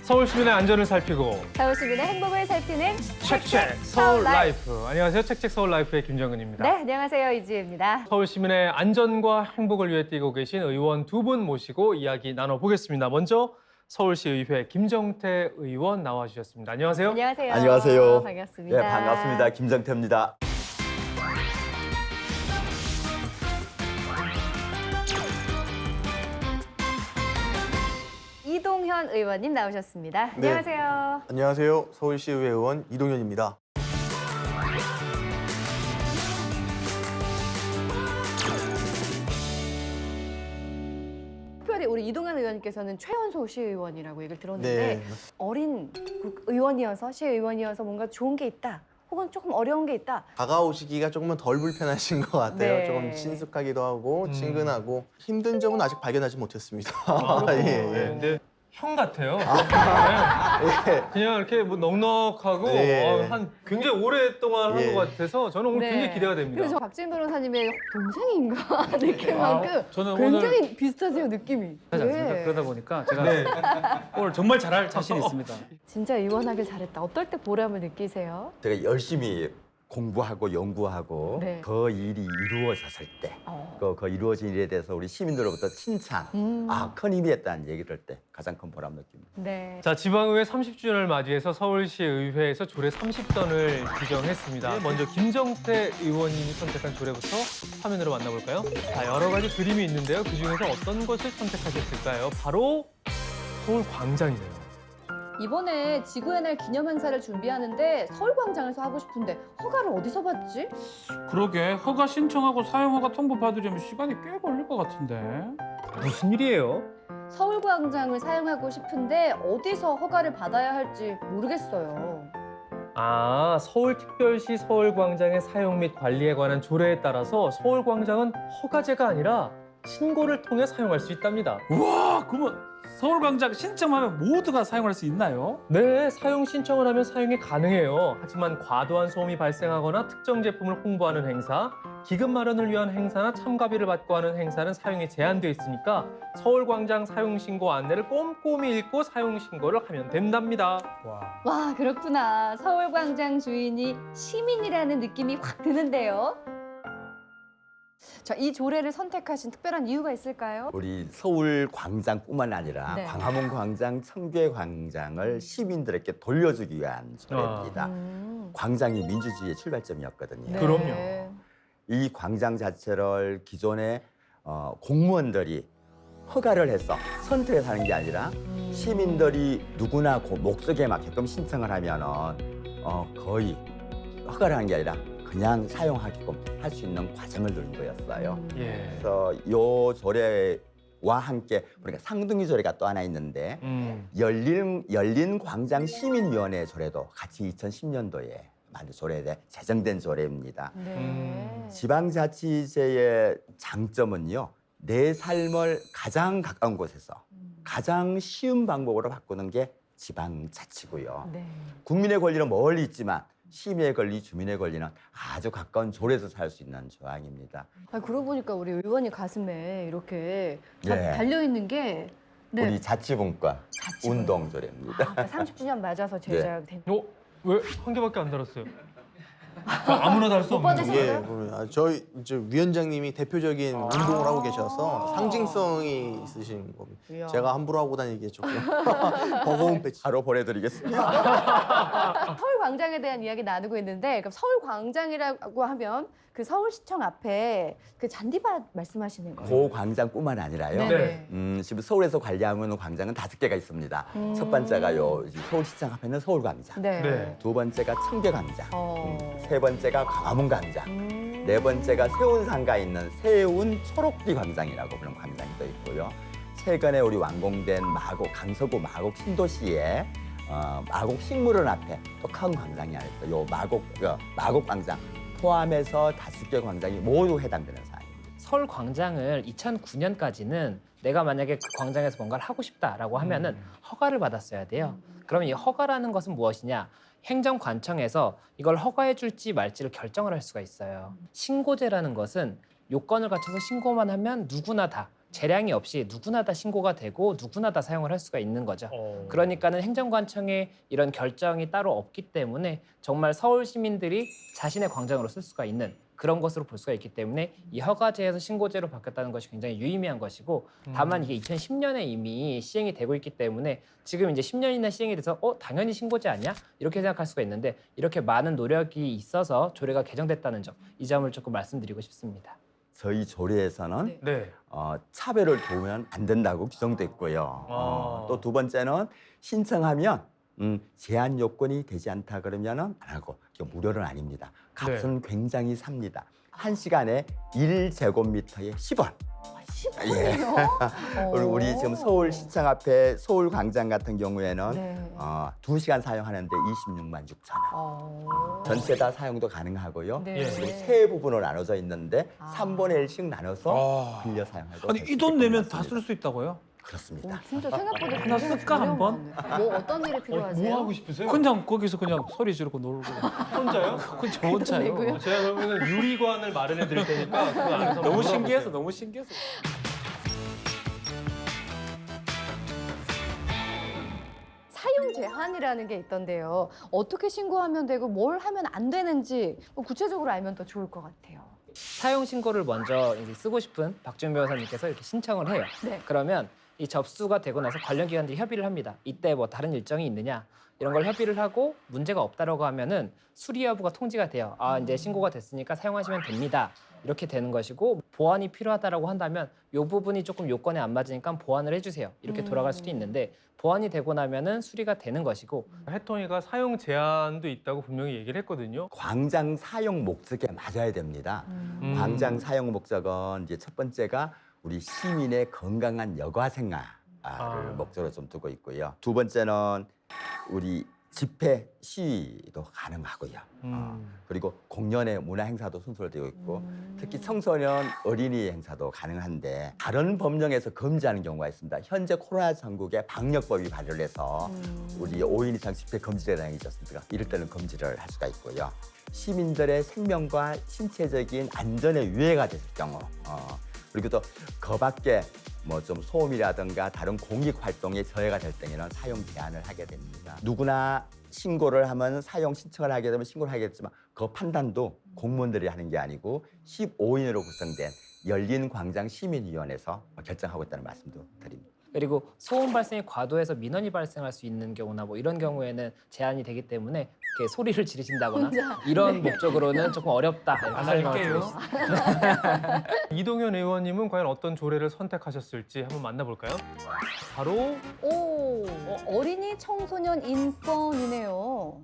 서울 시민의 안전을 살피고 서울 시민의 행복을 살피는 책책 서울 라이프. 안녕하세요. 책책 서울 라이프의 김정은입니다. 네, 안녕하세요. 이지혜입니다. 서울 시민의 안전과 행복을 위해 뛰고 계신 의원 두 분 모시고 이야기 나눠보겠습니다. 먼저 서울시의회 김정태 의원 나와주셨습니다. 안녕하세요. 안녕하세요. 안녕하세요. 반갑습니다. 네, 반갑습니다. 김정태입니다. 이동현 의원님 나오셨습니다. 네. 안녕하세요. 안녕하세요. 서울시의회 의원 이동현입니다. 특별히 우리 이동현 의원님께서는 최연소 시의원이라고 얘기를 들었는데 네. 어린 의원이어서 시의원이어서 뭔가 좋은 게 있다. 혹은 조금 어려운 게 있다. 다가오시기가 조금은 덜 불편하신 것 같아요. 네. 조금 친숙하기도 하고 친근하고 힘든 점은 아직 발견하지 못했습니다. 네, 예. 근데 형 같아요. 예. 그냥 이렇게 뭐 넉넉하고 네. 한 굉장히 오랫동안 한 예. 것 같아서 저는 오늘 굉장히 기대가 됩니다. 그래서 박진 변호사님의 동생인가 느낌만큼 저는 굉장히 비슷하세요, 느낌이. 하지 않습니까? 네. 그러다 보니까 제가 네. 오늘 정말 잘할 자신이 있습니다. 진짜 의원하길 잘했다. 어떨 때 보람을 느끼세요? 제가 열심히 공부하고 연구하고 네. 그 일이 이루어졌을 때, 그 이루어진 일에 대해서 우리 시민들로부터 칭찬, 큰 힘이 됐다는 얘기를 할 때 가장 큰 보람 느낍니다. 네. 자, 지방의회 30주년을 맞이해서 서울시 의회에서 조례 30선을 지정했습니다. 먼저 김정태 의원님이 선택한 조례부터 화면으로 만나볼까요? 자, 여러 가지 그림이 있는데요. 그중에서 어떤 것을 선택하셨을까요? 바로 서울광장이네요. 이번에 지구의 날 기념 행사를 준비하는데 서울광장에서 하고 싶은데 허가를 어디서 받지? 그러게 허가 신청하고 사용허가 통보 받으려면 시간이 꽤 걸릴 것 같은데. 무슨 일이에요? 서울광장을 사용하고 싶은데 어디서 허가를 받아야 할지 모르겠어요. 아, 서울특별시 서울광장의 사용 및 관리에 관한 조례에 따라서 서울광장은 허가제가 아니라 신고를 통해 사용할 수 있답니다. 우와, 그러면 서울광장 신청하면 모두가 사용할 수 있나요? 네, 사용 신청을 하면 사용이 가능해요. 하지만 과도한 소음이 발생하거나 특정 제품을 홍보하는 행사, 기금 마련을 위한 행사나 참가비를 받고 하는 행사는 사용이 제한돼 있으니까 서울광장 사용신고 안내를 꼼꼼히 읽고 사용신고를 하면 된답니다. 와. 와, 그렇구나. 서울광장 주인이 시민이라는 느낌이 확 드는데요. 자, 이 조례를 선택하신 특별한 이유가 있을까요? 우리 서울 광장뿐만 아니라 네. 광화문 광장, 청계 광장을 시민들에게 돌려주기 위한 조례입니다. 광장이 민주주의의 출발점이었거든요. 네. 그럼요. 이 광장 자체를 기존에 공무원들이 허가를 해서 선택해서 하는 게 아니라 시민들이 누구나 그 목적에 맞게끔 신청을 하면은 거의 허가를 하는 게 아니라 그냥 사용하게끔 할 수 있는 과정을 두는 거였어요. 예. 그래서 요 조례와 함께 우리가 상등기 조례가 또 하나 있는데 열린 광장 시민위원회 조례도 같이 2010년도에 만든 조례에 제정된 조례입니다. 네. 지방자치제의 장점은요, 내 삶을 가장 가까운 곳에서 가장 쉬운 방법으로 바꾸는 게 지방자치고요. 네. 국민의 권리는 멀리 있지만 시민의 권리, 주민의 권리는 아주 가까운 조례에서 살 수 있는 조항입니다. 아, 그러고 보니까 우리 의원님 가슴에 이렇게 네. 달려있는 게 우리 자치분권 자치분권. 운동 조례입니다. 30주년 맞아서 제작된. 왜 한 개밖에 안 달았어요? 아무나 달 수 못 없는 받으셨어요? 거예요? 예, 그러면 저희 이제 위원장님이 대표적인 운동을 하고 계셔서 상징성이 있으신 겁니다. 이야. 제가 함부로 하고 다니기에 조금 버거운 배치. 바로 보내드리겠습니다. 서울광장에 대한 이야기 나누고 있는데 그럼 서울광장이라고 하면 그 서울시청 앞에 그 잔디밭 말씀하시는 거예요? 그 광장뿐만 아니라요. 네. 지금 서울에서 관리하고 있는 광장은 5개가 있습니다. 첫 번째가 서울시청 앞에 있는 서울광장. 네. 네. 두 번째가 청계광장. 어. 세 번째가 광화문광장. 네 번째가 세운상가에 있는 세운 초록비 광장이라고 부르는 광장이 또 있고요. 최근에 우리 완공된 강서구 마곡 신도시에 마곡 식물원 앞에 또 큰 광장이 하나 있어요. 요 마곡 광장 포함해서 5개 광장이 모두 해당되는 사항입니다. 서울 광장을 2009년까지는 내가 만약에 그 광장에서 뭔가를 하고 싶다라고 하면은 허가를 받았어야 돼요. 그러면 이 허가라는 것은 무엇이냐? 행정관청에서 이걸 허가해 줄지 말지를 결정을 할 수가 있어요. 신고제라는 것은 요건을 갖춰서 신고만 하면 누구나 다 재량이 없이 누구나 다 신고가 되고 누구나 다 사용을 할 수가 있는 거죠. 그러니까는 행정관청에 이런 결정이 따로 없기 때문에 정말 서울 시민들이 자신의 광장으로 쓸 수가 있는 그런 것으로 볼 수가 있기 때문에 이 허가제에서 신고제로 바뀌었다는 것이 굉장히 유의미한 것이고, 다만 이게 2010년에 이미 시행이 되고 있기 때문에 지금 이제 10년이나 시행이 돼서 당연히 신고제 아니야? 이렇게 생각할 수가 있는데, 이렇게 많은 노력이 있어서 조례가 개정됐다는 점, 이 점을 조금 말씀드리고 싶습니다. 저희 조례에서는 네. 차별을 두면 안 된다고 규정됐고요. 또 두 번째는 신청하면 제한 요건이 되지 않다 그러면은 안 하고, 무료는 아닙니다. 값은 굉장히 삽니다. 1시간에 1제곱미터에 10원. 10분이요? 그리고 우리 지금 서울시청 앞에 서울광장 같은 경우에는 네. 2시간 사용하는데 26만 6천 원. 전체 다 사용도 가능하고요. 네. 지금 세 부분으로 나눠져 있는데 아. 3분의 1씩 나눠서 아. 빌려 사용하고. 아니 이 돈 내면 다 쓸 수 있다고요? 그렇습니다. 진짜 생각보다 하나 굉장히 쓸까, 저렴하네. 한번? 뭐 어떤 일이 필요하세요? 뭐 하고 싶으세요? 그냥 거기서 그냥 소리 지르고 놀고. 혼자요? 그건 저 혼자요. 내고요? 제가 그러면 유리관을 마련해 드릴 테니까 그 안에서 너무 놀아보세요. 신기해서 너무 신기해서. 사용 제한이라는 게 있던데요. 어떻게 신고하면 되고 뭘 하면 안 되는지 구체적으로 알면 더 좋을 것 같아요. 사용 신고를 먼저 이제 쓰고 싶은 박준 변호사님께서 이렇게 신청을 해요. 네. 그러면 이 접수가 되고 나서 관련 기관들이 협의를 합니다. 이때 뭐 다른 일정이 있느냐 이런 걸 협의를 하고 문제가 없다라고 하면은 수리 여부가 통지가 돼요. 이제 신고가 됐으니까 사용하시면 됩니다. 이렇게 되는 것이고, 보완이 필요하다라고 한다면 이 부분이 조금 요건에 안 맞으니까 보완을 해주세요. 이렇게 돌아갈 수도 있는데, 보완이 되고 나면은 수리가 되는 것이고. 해통이가 사용 제한도 있다고 분명히 얘기를 했거든요. 광장 사용 목적에 맞아야 됩니다. 광장 사용 목적은 이제 첫 번째가 우리 시민의 건강한 여가 생활을 목적으로 좀 두고 있고요. 두 번째는 우리 집회 시위도 가능하고요. 그리고 공연의 문화 행사도 순서되어 있고, 특히 청소년 어린이 행사도 가능한데 다른 법령에서 금지하는 경우가 있습니다. 현재 코로나 전국에 방역법이 발효를 해서 우리 5인 이상 집회 금지 대상이 있었습니다. 이럴 때는 금지를 할 수가 있고요. 시민들의 생명과 신체적인 안전에 위해가 됐을 경우, 그리고 또 그 밖에 뭐 좀 소음이라든가 다른 공익 활동에 저해가 될 때에는 사용 제한을 하게 됩니다. 누구나 신고를 하면 사용 신청을 하게 되면 신고를 하겠지만 그 판단도 공무원들이 하는 게 아니고 15인으로 구성된 열린 광장 시민위원회에서 결정하고 있다는 말씀도 드립니다. 그리고 소음 발생이 과도해서 민원이 발생할 수 있는 경우나 뭐 이런 경우에는 제한이 되기 때문에 이렇게 소리를 지르신다거나 이런 목적으로는 조금 어렵다. 이렇게 안 설명을 할게요. 드리고 싶습니다. 이동현 의원님은 과연 어떤 조례를 선택하셨을지 한번 만나볼까요? 바로 어린이 청소년 인권이네요.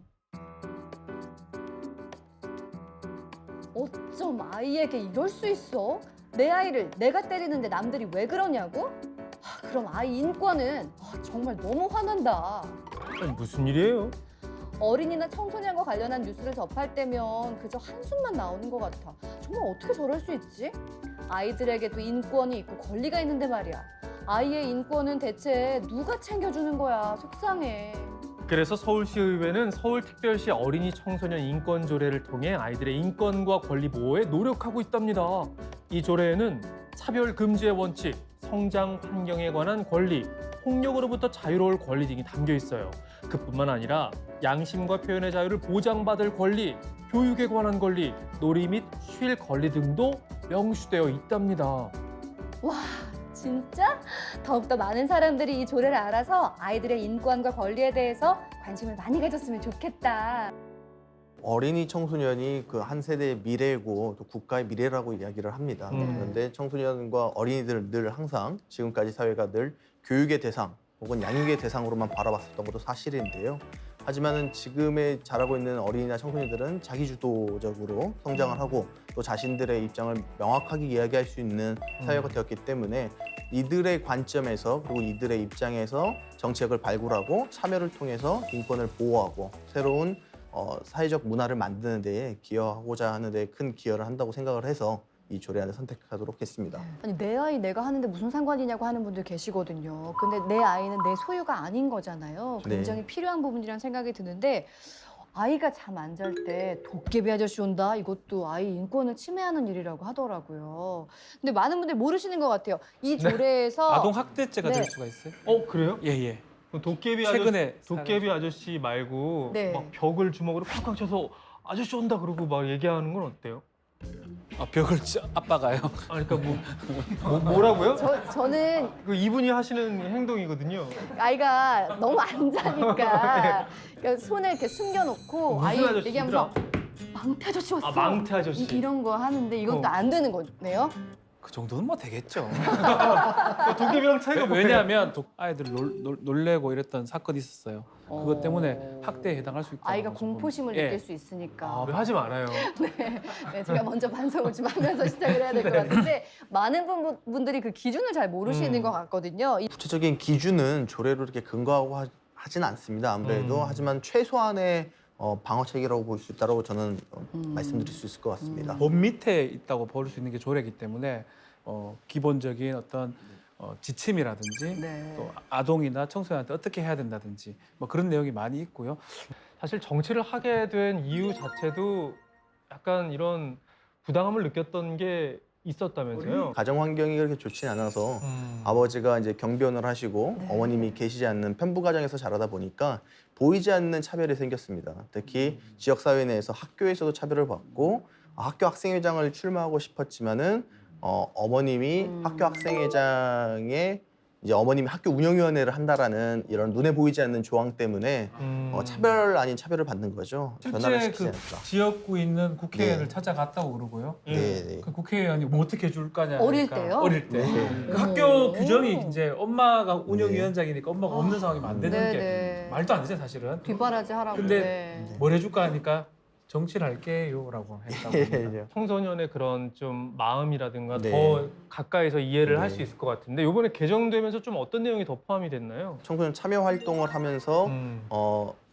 어쩜 아이에게 이럴 수 있어? 내 아이를 내가 때리는데 남들이 왜 그러냐고? 그럼 아이 인권은 정말 너무 화난다. 무슨 일이에요? 어린이나 청소년과 관련한 뉴스를 접할 때면 그저 한숨만 나오는 것 같아. 정말 어떻게 저럴 수 있지? 아이들에게도 인권이 있고 권리가 있는데 말이야. 아이의 인권은 대체 누가 챙겨주는 거야. 속상해. 그래서 서울시의회는 서울특별시 어린이 청소년 인권 조례를 통해 아이들의 인권과 권리 보호에 노력하고 있답니다. 이 조례에는 차별 금지의 원칙, 성장 환경에 관한 권리, 폭력으로부터 자유로울 권리 등이 담겨 있어요. 그뿐만 아니라 양심과 표현의 자유를 보장받을 권리, 교육에 관한 권리, 놀이 및 쉴 권리 등도 명시되어 있답니다. 와, 진짜? 더욱더 많은 사람들이 이 조례를 알아서 아이들의 인권과 권리에 대해서 관심을 많이 가졌으면 좋겠다. 어린이 청소년이 그 한 세대의 미래고 또 국가의 미래라고 이야기를 합니다. 그런데 청소년과 어린이들을 늘 항상 지금까지 사회가 늘 교육의 대상 혹은 양육의 대상으로만 바라봤었던 것도 사실인데요. 하지만은 지금의 자라고 있는 어린이나 청소년들은 자기주도적으로 성장을 하고 또 자신들의 입장을 명확하게 이야기할 수 있는 사회가 되었기 때문에 이들의 관점에서 그리고 이들의 입장에서 정책을 발굴하고 참여를 통해서 인권을 보호하고 새로운 사회적 문화를 만드는 데에 기여하고자 하는 데 큰 기여를 한다고 생각을 해서 이 조례안을 선택하도록 했습니다. 아니, 내 아이 내가 하는데 무슨 상관이냐고 하는 분들 계시거든요. 근데 내 아이는 내 소유가 아닌 거잖아요. 굉장히 필요한 부분이라는 생각이 드는데 아이가 잠 안 잘 때 도깨비 아저씨 온다 이것도 아이 인권을 침해하는 일이라고 하더라고요. 근데 많은 분들이 모르시는 것 같아요. 이 조례에서 아동 학대죄가 네. 될 수가 있어요. 그래요? 예, 예. 도깨비 최근에 도깨비 아저씨 말고 네. 막 벽을 주먹으로 팍팍 쳐서 아저씨 온다 그러고 막 얘기하는 건 어때요? 벽을 아빠가요. 그러니까 뭐라고요? 저는 그 이분이 하시는 행동이거든요. 아이가 너무 안 자니까 그러니까 손을 이렇게 숨겨놓고 무슨 아이 아저씨더라? 얘기하면서 망태 아저씨 왔어. 망태 아저씨. 이런 거 하는데 이것도 안 되는 거네요. 그 정도는 뭐 되겠죠. 도깨비랑 차이가 뭐예요? 왜냐하면 아이들 놀래고 이랬던 사건이 있었어요. 그것 때문에 어. 학대에 해당할 수 있다. 아이가 공포심을 예. 느낄 수 있으니까. 왜 하지 말아요. 네, 제가 먼저 반성을 좀 하면서 시작을 해야 될 것 같은데 많은 분들이 그 기준을 잘 모르시는 것 같거든요. 구체적인 기준은 조례로 이렇게 근거하고 하지는 않습니다. 아무래도 하지만 최소한의 방어 체계라고 볼 수 있다고 저는 말씀드릴 수 있을 것 같습니다. 법 밑에 있다고 볼 수 있는 게 조례이기 때문에 기본적인 어떤 지침이라든지 네. 또 아동이나 청소년한테 어떻게 해야 된다든지 뭐 그런 내용이 많이 있고요. 사실 정치를 하게 된 이유 자체도 약간 이런 부당함을 느꼈던 게 있었다면서요? 가정 환경이 그렇게 좋지 않아서 아버지가 이제 경비원을 하시고 네. 어머님이 계시지 않는 편부 가정에서 자라다 보니까 보이지 않는 차별이 생겼습니다. 특히 지역 사회 내에서 학교에서도 차별을 받고 학교 학생회장을 출마하고 싶었지만은 어머님이 학교 학생회장에 이제 어머님이 학교 운영위원회를 한다라는 이런 눈에 보이지 않는 조항 때문에 차별 아닌 차별을 받는 거죠. 변화를 실제 시키지 그 않다. 지역구에 있는 국회의원을 네. 찾아갔다고 그러고요. 네. 그 국회의원이 뭐 어떻게 해줄 거냐. 어릴 하니까 때요? 어릴 때. 네. 그 학교 규정이 이제 엄마가 운영위원장이니까 엄마가 아. 없는 상황이면 안 되는 게 네네. 말도 안 되죠 사실은. 뒷바라지 하라고. 근데 네. 뭘 해줄까 하니까 정치를 할게요라고 했다고 합니다. 청소년의 그런 좀 마음이라든가 네. 더 가까이서 이해를 할 네. 수 있을 것 같은데 이번에 개정되면서 좀 어떤 내용이 더 포함이 됐나요? 청소년 참여 활동을 하면서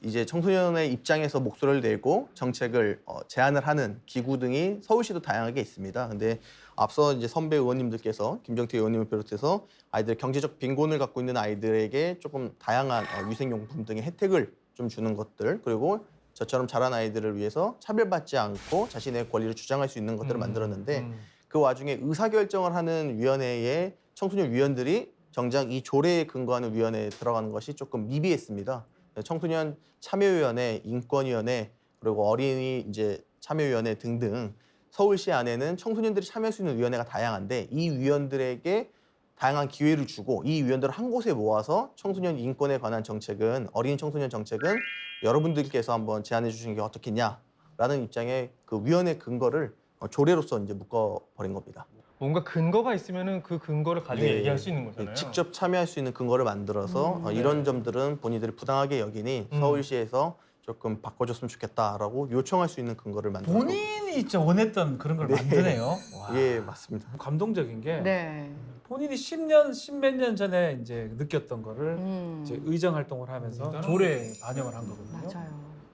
이제 청소년의 입장에서 목소리를 내고 정책을 제안을 하는 기구 등이 서울시도 다양하게 있습니다. 근데 앞서 이제 선배 의원님들께서 김정태 의원님을 비롯해서 아이들 경제적 빈곤을 갖고 있는 아이들에게 조금 다양한 위생용품 등의 혜택을 좀 주는 것들 그리고 저처럼 자란 아이들을 위해서 차별받지 않고 자신의 권리를 주장할 수 있는 것들을 만들었는데 그 와중에 의사결정을 하는 위원회에 청소년 위원들이 정작 이 조례에 근거하는 위원회에 들어가는 것이 조금 미비했습니다. 청소년 참여위원회, 인권위원회 그리고 어린이 이제 참여위원회 등등 서울시 안에는 청소년들이 참여할 수 있는 위원회가 다양한데 이 위원들에게 다양한 기회를 주고 이 위원들을 한 곳에 모아서 청소년 인권에 관한 정책은 어린이 청소년 정책은 여러분들께서 한번 제안해 주시는 게 어떻겠냐라는 입장에 그 위원회 근거를 조례로서 이제 묶어버린 겁니다. 뭔가 근거가 있으면은 그 근거를 가지고 네. 얘기할 수 있는 거잖아요. 직접 참여할 수 있는 근거를 만들어서 이런 점들은 본인들이 부당하게 여기니 서울시에서 조금 바꿔줬으면 좋겠다라고 요청할 수 있는 근거를 만들고 본인이 진짜 원했던 그런 걸 만드네요. 와. 예 맞습니다. 감동적인 게 네. 본인이 10몇 년 전에 이제 느꼈던 거를 음. 이제 의정 활동을 하면서 조례에 반영을 한 거거든요. 맞아요.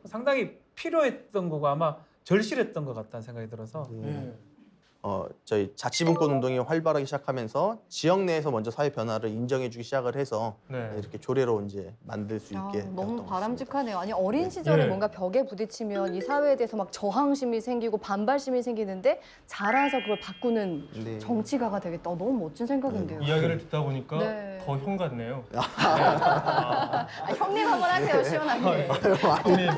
상당히 필요했던 거고 아마 절실했던 것 같다는 생각이 들어서 네. 저희 자치분권 운동이 활발하게 시작하면서 지역 내에서 먼저 사회 변화를 인정해주기 시작을 해서 네. 이렇게 조례로 이제 만들 수 있게 되었던 것 너무 같습니다. 바람직하네요. 아니 어린 시절에 네. 뭔가 벽에 부딪히면 이 사회에 대해서 막 저항심이 생기고 반발심이 생기는데 자라서 그걸 바꾸는 네. 정치가가 되겠다. 너무 멋진 생각인데요. 이야기를 듣다 보니까 네. 더 형 같네요. 아, 형님 한번 하세요 시원하게. 형님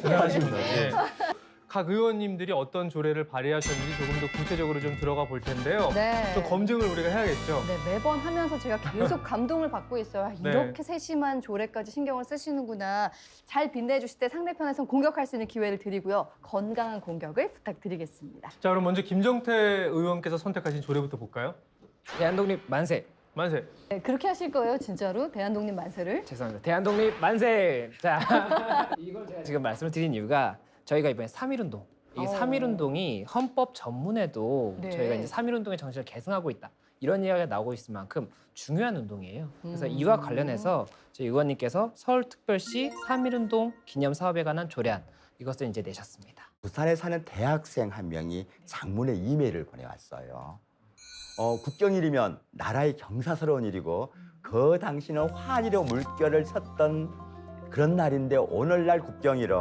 대단하십니다. 네. 각 의원님들이 어떤 조례를 발의하셨는지 조금 더 구체적으로 좀 들어가 볼 텐데요. 네. 좀 검증을 우리가 해야겠죠. 네, 매번 하면서 제가 계속 감동을 받고 있어요. 네. 이렇게 세심한 조례까지 신경을 쓰시는구나. 잘 빗내 주실 때 상대편에선 공격할 수 있는 기회를 드리고요. 건강한 공격을 부탁드리겠습니다. 자, 그럼 먼저 김정태 의원께서 선택하신 조례부터 볼까요? 대한독립 만세. 만세. 네, 그렇게 하실 거예요, 진짜로? 대한독립 만세를? 죄송합니다. 대한독립 만세. 자, 이걸 제가 지금 말씀을 드린 이유가 저희가 이번에 3.1운동, 이 3.1운동이 헌법 전문에도 네. 저희가 이제 3.1운동의 정신을 계승하고 있다. 이런 이야기가 나오고 있을 만큼 중요한 운동이에요. 그래서 이와 관련해서 저희 의원님께서 서울특별시 3.1운동 기념사업에 관한 조례안 이것을 이제 내셨습니다. 부산에 사는 대학생 한 명이 장문의 이메일을 보내왔어요. 국경일이면 나라의 경사스러운 일이고 그 당시는 환희로 물결을 쳤던 그런 날인데 오늘날 국경일은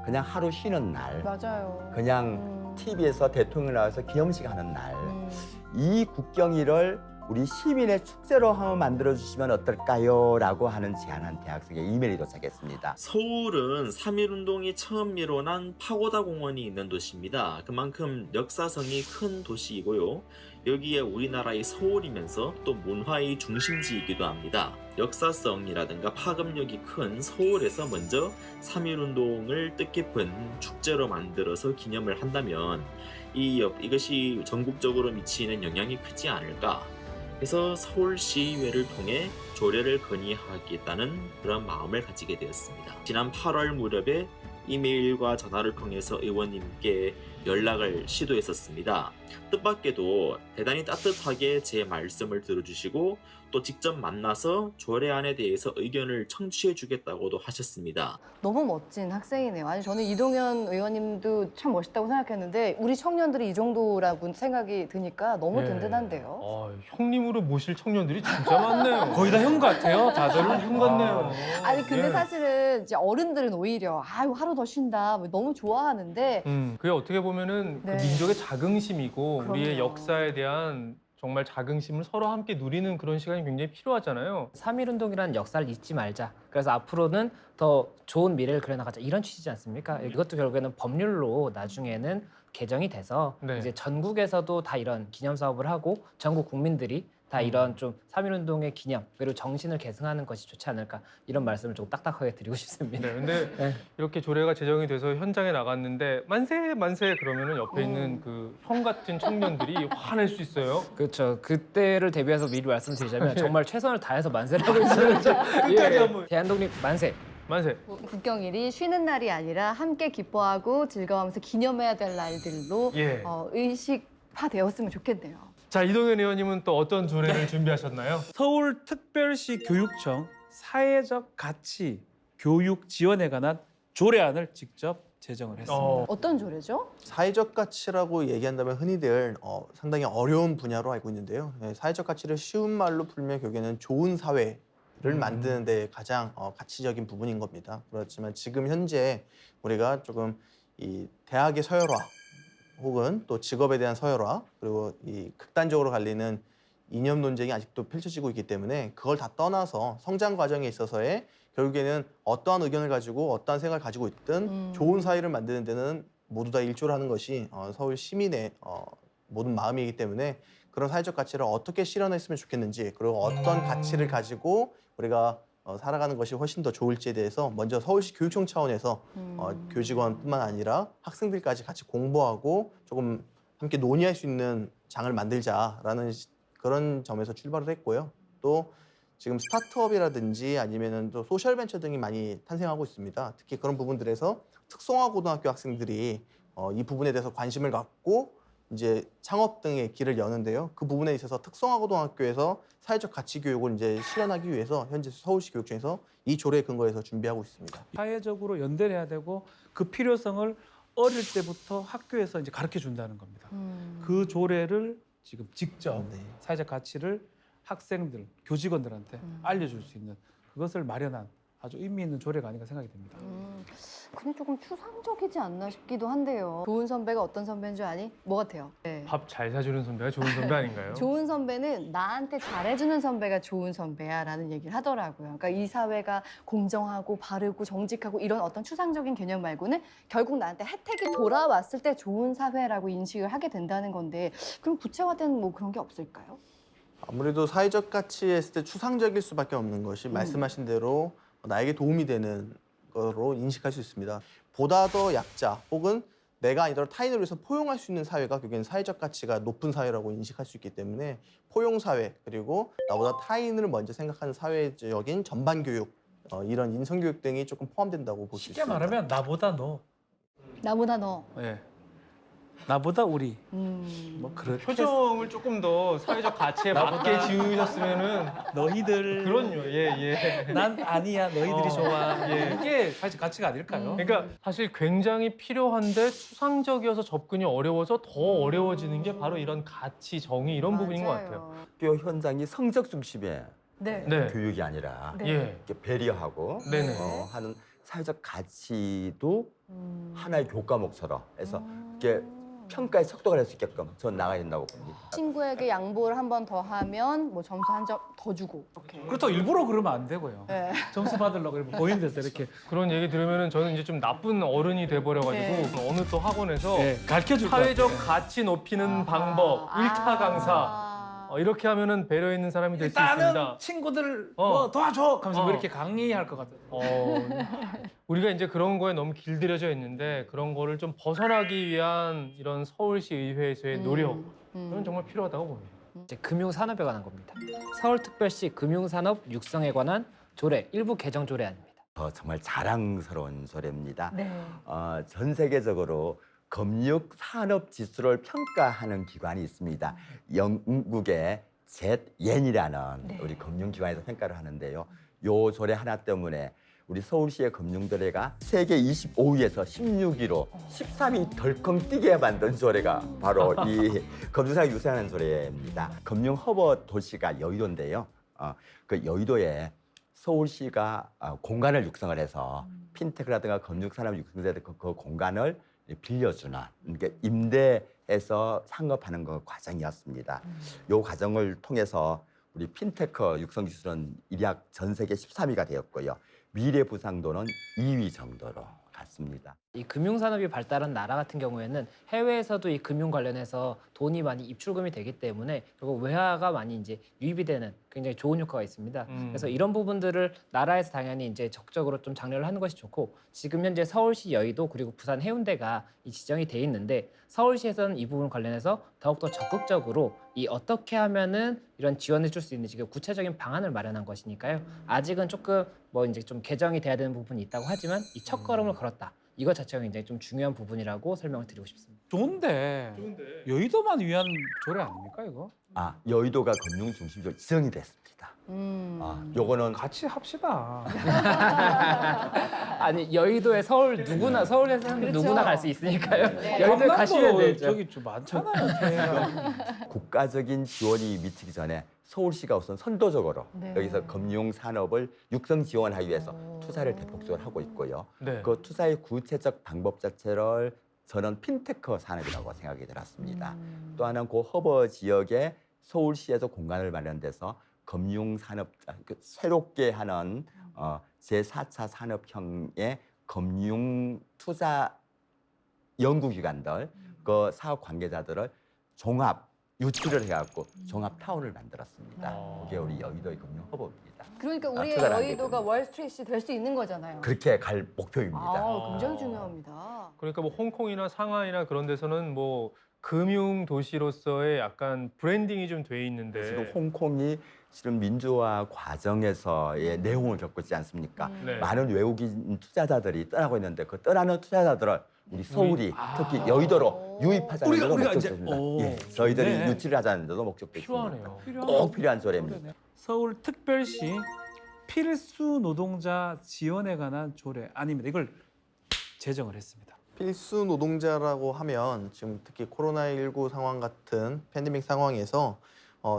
그냥 하루 쉬는 날, 맞아요. 그냥 TV에서 대통령 나와서 기념식 하는 날, 이 국경일을 우리 시민의 축제로 한번 만들어 주시면 어떨까요? 라고 하는 제안한 대학생의 이메일이 도착했습니다. 서울은 3.1운동이 처음 일어난 파고다 공원이 있는 도시입니다. 그만큼 역사성이 큰 도시이고요. 여기에 우리나라의 서울이면서 또 문화의 중심지이기도 합니다. 역사성이라든가 파급력이 큰 서울에서 먼저 3.1운동을 뜻깊은 축제로 만들어서 기념을 한다면 이것이 전국적으로 미치는 영향이 크지 않을까. 그래서 서울시의회를 통해 조례를 건의하겠다는 그런 마음을 가지게 되었습니다. 지난 8월 무렵에 이메일과 전화를 통해서 의원님께 연락을 시도했었습니다. 뜻밖에도 대단히 따뜻하게 제 말씀을 들어주시고 또 직접 만나서 조례안에 대해서 의견을 청취해 주겠다고도 하셨습니다. 너무 멋진 학생이네요. 아니 저는 이동현 의원님도 참 멋있다고 생각했는데 우리 청년들이 이 정도라고 생각이 드니까 너무 예. 든든한데요. 형님으로 모실 청년들이 진짜 많네요. 거의 다 형 같아요. 다들 형 같네요. 아니 근데 예. 사실은 이제 어른들은 오히려 아유 하루 더 쉰다 뭐 너무 좋아하는데 그게 어떻게 보면은 네. 그 민족의 자긍심이고 우리의 그럼요. 역사에 대한 정말 자긍심을 서로 함께 누리는 그런 시간이 굉장히 필요하잖아요. 3.1운동이라는 역사를 잊지 말자. 그래서 앞으로는 더 좋은 미래를 그려나가자. 이런 취지지 않습니까? 이것도 결국에는 법률로 나중에는 개정이 돼서 네. 이제 전국에서도 다 이런 기념 사업을 하고 전국 국민들이 다 이런 좀 3.1운동의 기념 그리고 정신을 계승하는 것이 좋지 않을까 이런 말씀을 좀 딱딱하게 드리고 싶습니다. 네, 근데 네. 이렇게 조례가 제정이 돼서 현장에 나갔는데 만세 만세 그러면은 옆에 있는 그 형 같은 청년들이 화낼 수 있어요. 그렇죠. 그때를 대비해서 미리 말씀드리자면 네. 정말 최선을 다해서 만세를 하고 있어요. 끝까지 한번. 대한독립 만세. 만세. 국경일이 쉬는 날이 아니라 함께 기뻐하고 즐거워하면서 기념해야 될 날들로 예. 의식화되었으면 좋겠네요. 자, 이동현 의원님은 또 어떤 조례를 준비하셨나요? 서울특별시 교육청 사회적 가치 교육 지원에 관한 조례안을 직접 제정을 했습니다. 어떤 조례죠? 사회적 가치라고 얘기한다면 흔히들 상당히 어려운 분야로 알고 있는데요. 사회적 가치를 쉬운 말로 풀면 결국에는 좋은 사회를 만드는 데 가장 가치적인 부분인 겁니다. 그렇지만 지금 현재 우리가 조금 이 대학의 서열화 혹은 또 직업에 대한 서열화 그리고 이 극단적으로 갈리는 이념 논쟁이 아직도 펼쳐지고 있기 때문에 그걸 다 떠나서 성장 과정에 있어서의 결국에는 어떠한 의견을 가지고 어떠한 생각을 가지고 있든 좋은 사회를 만드는 데는 모두 다 일조를 하는 것이 서울 시민의 모든 마음이기 때문에 그런 사회적 가치를 어떻게 실현했으면 좋겠는지 그리고 어떤 가치를 가지고 우리가 살아가는 것이 훨씬 더 좋을지에 대해서 먼저 서울시 교육청 차원에서 교직원뿐만 아니라 학생들까지 같이 공부하고 조금 함께 논의할 수 있는 장을 만들자라는 그런 점에서 출발을 했고요. 또 지금 스타트업이라든지 아니면은 또 소셜벤처 등이 많이 탄생하고 있습니다. 특히 그런 부분들에서 특성화 고등학교 학생들이 이 부분에 대해서 관심을 갖고 이제 창업 등의 길을 여는데요. 그 부분에 있어서 특성화 고등학교에서 사회적 가치 교육을 이제 실현하기 위해서 현재 서울시 교육청에서 이 조례에 근거해서 준비하고 있습니다. 사회적으로 연대를 해야 되고 그 필요성을 어릴 때부터 학교에서 이제 가르쳐 준다는 겁니다. 그 조례를 지금 직접 네. 사회적 가치를 학생들, 교직원들한테 알려줄 수 있는 그것을 마련한 아주 의미 있는 조례가 아닌가 생각이 됩니다. 근데 조금 추상적이지 않나 싶기도 한데요. 좋은 선배가 어떤 선배인 줄 아니? 뭐 같아요? 네. 밥 잘 사주는 선배가 좋은 선배 아닌가요? 좋은 선배는 나한테 잘해주는 선배가 좋은 선배야 라는 얘기를 하더라고요. 그러니까 이 사회가 공정하고 바르고 정직하고 이런 어떤 추상적인 개념 말고는 결국 나한테 혜택이 돌아왔을 때 좋은 사회라고 인식을 하게 된다는 건데 그럼 구체화된 뭐 그런 게 없을까요? 아무래도 사회적 가치에 했을 때 추상적일 수밖에 없는 것이 말씀하신 대로 나에게 도움이 되는 거로 인식할 수 있습니다. 보다 더 약자 혹은 내가 아니더라도 타인을 위해서 포용할 수 있는 사회가 결국엔 사회적 가치가 높은 사회라고 인식할 수 있기 때문에 포용 사회 그리고 나보다 타인을 먼저 생각하는 사회적인 전반 교육 이런 인성 교육 등이 조금 포함된다고 볼 수 쉽게 있습니다. 말하면 나보다 너, 나보다 너. 예. 나보다 우리, 음. 뭐 그런 표정을 조금 더 사회적 가치에 맞게 지으셨으면은 너희들 그럼요. 예, 예. 난 아니야 너희들이 어, 좋아 예. 이게 사실 가치가 아닐까요? 그러니까 사실 굉장히 필요한데 추상적이어서 접근이 어려워서 더 어려워지는 게 바로 이런 가치, 정의 이런 부분인 것 같아요. 맞아요. 학교 현장이 성적 중심의 네. 네. 교육이 아니라 네. 예. 이렇게 배려하고 네네. 하는 사회적 가치도 하나의 교과목처럼 해서 이게 평가의 속도가 될 수 있게끔 전 나가야 된다고 봅니다. 친구에게 양보를 한 번 더 하면 뭐 점수 한 점 더 주고. 이렇게. 그렇다고 일부러 그러면 안 되고요. 네. 점수 받으려고 이렇게 보이는 데서 이렇게 그런 얘기 들으면 저는 이제 좀 나쁜 어른이 돼버려가지고 네. 어느 또 학원에서 가르쳐줄 것 사회적 같아요. 가치 높이는 아하. 방법 일타 강사 아. 이렇게 하면은 배려 있는 사람이 될 수 일단은 있습니다. 친구들 어. 뭐 도와줘 하면서 어. 뭐 이렇게 강의할 것 같아요. 우리가 이제 그런 거에 너무 길들여져 있는데 그런 거를 좀 벗어나기 위한 이런 서울시 의회에서의 노력 그건 정말 필요하다고 봅니다. 이제 금융산업에 관한 겁니다. 서울특별시 금융산업 육성에 관한 조례 일부 개정 조례안입니다. 정말 자랑스러운 소리입니다. 네. 전 세계적으로 금융 산업 지수를 평가하는 기관이 있습니다. 영국의 젯옌이라는 네. 우리 금융기관에서 평가를 하는데요. 요 조례 하나 때문에 우리 서울시의 금융조례가 세계 25위에서 16위로 13위 덜컹 뛰게 만든 조례가 바로 이 금융산업 유사하는 조례입니다. 금융 허브 도시가 여의도인데요. 그 여의도에 서울시가 공간을 육성을 해서 핀테크라든가 금융산업 육성에 그 공간을 빌려주는 그러니까 임대해서 상업하는 그 과정이었습니다. 이 과정을 통해서 우리 핀테크 육성 기술은 일약 전 세계 13위가 되었고요. 미래 부상도는 2위 정도로 갔습니다. 이 금융산업이 발달한 나라 같은 경우에는 해외에서도 이 금융 관련해서 돈이 많이 입출금이 되기 때문에 그리고 외화가 많이 이제 유입이 되는 굉장히 좋은 효과가 있습니다. 그래서 이런 부분들을 나라에서 당연히 이제 적극적으로 좀 장려를 하는 것이 좋고 지금 현재 서울시 여의도 그리고 부산 해운대가 이 지정이 돼 있는데 서울시에서는 이 부분 관련해서 더욱더 적극적으로 이 어떻게 하면은 이런 지원해 줄 수 있는지 구체적인 방안을 마련한 것이니까요. 아직은 조금 뭐 이제 좀 개정이 돼야 되는 부분이 있다고 하지만 이 첫걸음을 걸었다. 이것 자체가 굉장히 좀 중요한 부분이라고 설명을 드리고 싶습니다. 좋은데 여의도만 위한 조례 아닙니까 이거? 여의도가 금융 중심지로 지정이 됐습니다. 요거는 같이 합시다. 아니 여의도에 서울 누구나 서울에 사는 그렇죠. 누구나 갈 수 있으니까요. 네. 여의도에 가시면 되죠. 저기 좀 많잖아요. 계획가. 국가적인 지원이 미치기 전에 서울시가 우선 선도적으로 네. 여기서 금융 산업을 육성 지원하기 위해서 투자를 대폭적으로 하고 있고요. 네. 그 투자의 구체적 방법 자체를 저는 핀테크 산업이라고 생각이 들었습니다. 또 하나는 그 허브 지역에 서울시에서 공간을 마련돼서 금융 산업 새롭게 하는 제4차 산업형의 금융 투자 연구기관들 그 사업 관계자들을 종합 유치를 해갖고 종합 타운을 만들었습니다. 그게 우리 여의도의 금융 허브입니다. 그러니까 우리의 투자를 하게 여의도가 됩니다. 월스트리트이 될 수 있는 거잖아요. 그렇게 갈 목표입니다. 굉장히 중요합니다. 그러니까 뭐 홍콩이나 상하이나 그런 데서는 뭐 금융 도시로서의 약간 브랜딩이 좀 돼 있는데 지금 홍콩이 실은 민주화 과정에서의 내용을 겪고 있지 않습니까? 네. 많은 외국인 투자자들이 떠나고 있는데 그 떠나는 투자자들을 우리 서울이 특히 여의도로 유입하자는 데도 우리가 목적입니다. 이제- 예, 저희들이 좋네. 유치를 하자는 데도 목적도 있습니다. 필요하네요. 꼭 필요한 조례입니다. 서울특별시 필수 노동자 지원에 관한 조례 아닙니다. 이걸 제정을 했습니다. 필수 노동자라고 하면 지금 특히 코로나19 상황 같은 팬데믹 상황에서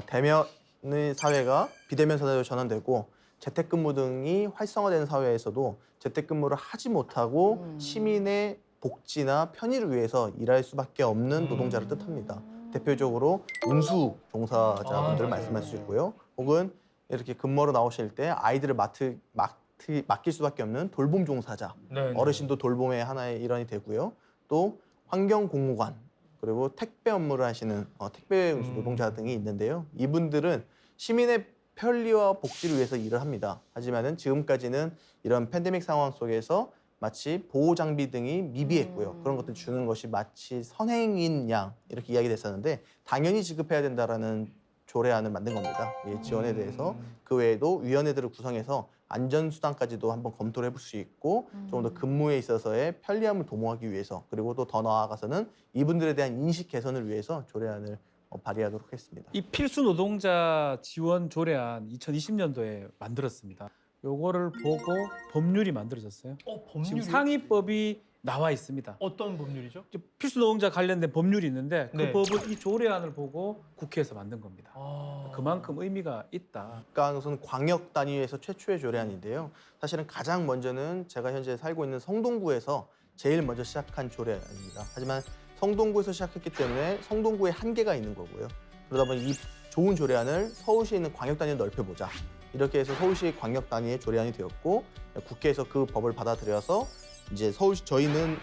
대면의 사회가 비대면 사회로 전환되고 재택근무 등이 활성화되는 사회에서도 재택근무를 하지 못하고 시민의 복지나 편의를 위해서 일할 수밖에 없는 노동자를 뜻합니다. 대표적으로 운수 종사자분들 말씀할 수 있고요. 혹은 이렇게 근무하러 나오실 때 아이들을 맡길 수밖에 없는 돌봄 종사자, 네, 네. 어르신도 돌봄의 하나의 일환이 되고요. 또 환경 공무관 그리고 택배 업무를 하시는 택배 운수 노동자 등이 있는데요. 이분들은 시민의 편리와 복지를 위해서 일을 합니다. 하지만은 지금까지는 이런 팬데믹 상황 속에서 마치 보호 장비 등이 미비했고요. 그런 것들 주는 것이 마치 선행인 양 이렇게 이야기됐었는데 당연히 지급해야 된다라는 조례안을 만든 겁니다. 이 지원에 대해서 그 외에도 위원회들을 구성해서 안전수당까지도 한번 검토를 해볼 수 있고 좀 더 근무에 있어서의 편리함을 도모하기 위해서 그리고 또 더 나아가서는 이분들에 대한 인식 개선을 위해서 조례안을 발의하도록 했습니다. 이 필수 노동자 지원 조례안 2020년도에 만들었습니다. 요거를 보고 법률이 만들어졌어요. 법률이 지금 상위법이 나와 있습니다. 어떤 법률이죠? 필수 노동자 관련된 법률이 있는데 그 네. 법을 이 조례안을 보고 국회에서 만든 겁니다. 아... 그만큼 의미가 있다. 국가항선 광역 단위에서 최초의 조례안인데요. 사실은 가장 먼저는 제가 현재 살고 있는 성동구에서 제일 먼저 시작한 조례안입니다. 하지만 성동구에서 시작했기 때문에 성동구에 한계가 있는 거고요. 그러다 보니 이 좋은 조례안을 서울시에 있는 광역 단위로 넓혀보자. 이렇게 해서 서울시 광역 단위의 조례안이 되었고 국회에서 그 법을 받아들여서 이제 서울시 저희는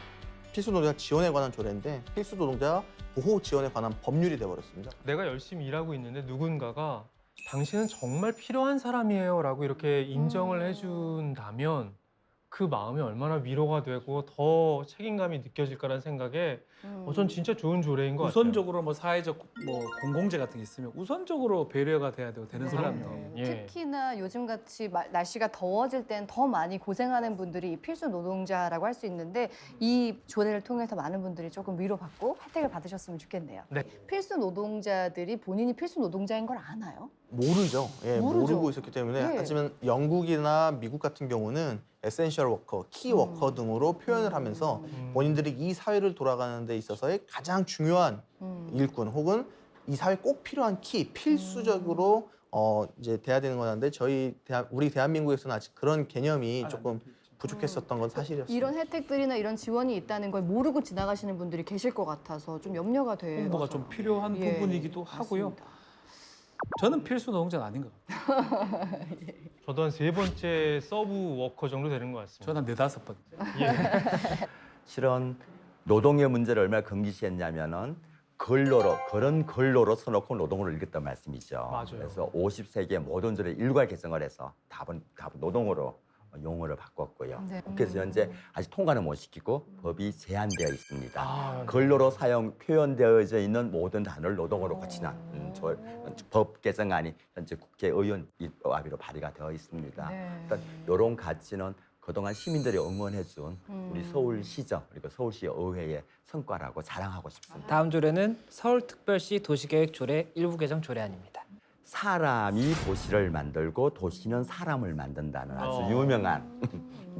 필수 노동자 지원에 관한 조례인데 필수 노동자 보호 지원에 관한 법률이 되어버렸습니다. 내가 열심히 일하고 있는데 누군가가 당신은 정말 필요한 사람이에요 라고 이렇게 인정을 해준다면 그 마음이 얼마나 위로가 되고 더 책임감이 느껴질까라는 생각에 전 진짜 좋은 조례인 것 같아요. 우선적으로 뭐 사회적 뭐 공공재 같은 게 있으면 우선적으로 배려가 돼야 되고 되는 네. 사람들. 예. 특히나 요즘같이 날씨가 더워질 땐 더 많이 고생하는 분들이 이 필수 노동자라고 할 수 있는데 이 조례를 통해서 많은 분들이 조금 위로받고 혜택을 받으셨으면 좋겠네요. 네. 필수 노동자들이 본인이 필수 노동자인 걸 아나요? 모르죠. 예, 모르죠. 모르고 있었기 때문에 예. 하지만 영국이나 미국 같은 경우는 에센셜 워커, 키 워커 등으로 표현을 하면서 본인들이 이 사회를 돌아가는 데 있어서의 가장 중요한 일꾼 혹은 이 사회에 꼭 필요한 키, 필수적으로 이제 돼야 되는 거였는데 우리 대한민국에서는 아직 그런 개념이 조금 부족했었던 건 사실이었습니다. 이런 혜택들이나 이런 지원이 있다는 걸 모르고 지나가시는 분들이 계실 것 같아서 좀 염려가 돼요. 홍보가 좀 필요한 예, 부분이기도 하고요. 맞습니다. 저는 필수 노동자는 아닌 것 같아요. 저도 한 3번째 서브 워커 정도 되는 것 같습니다. 저는 한 4-5번. 실은 노동의 문제를 얼마나 금기시했냐면은 그런 근로로 써놓고 노동으로 일겼단 말씀이죠. 맞아요. 그래서 50세기의 모든 조례 일괄 개정을 해서 답은 노동으로 용어를 바꿨고요. 네. 국회에서 현재 아직 통과는 못 시키고 법이 제한되어 있습니다. 아, 근로로 표현되어져 있는 모든 단어를 노동으로 고치는 법 개정안이 현재 국회의원 합의로 발의가 되어 있습니다. 네. 일단 이런 가치는 그동안 시민들이 응원해준 우리 서울시정 그리고 서울시 의회의 성과라고 자랑하고 싶습니다. 다음 조례는 서울특별시 도시계획 조례 일부 개정 조례안입니다. 사람이 도시를 만들고 도시는 사람을 만든다는 아주 어. 유명한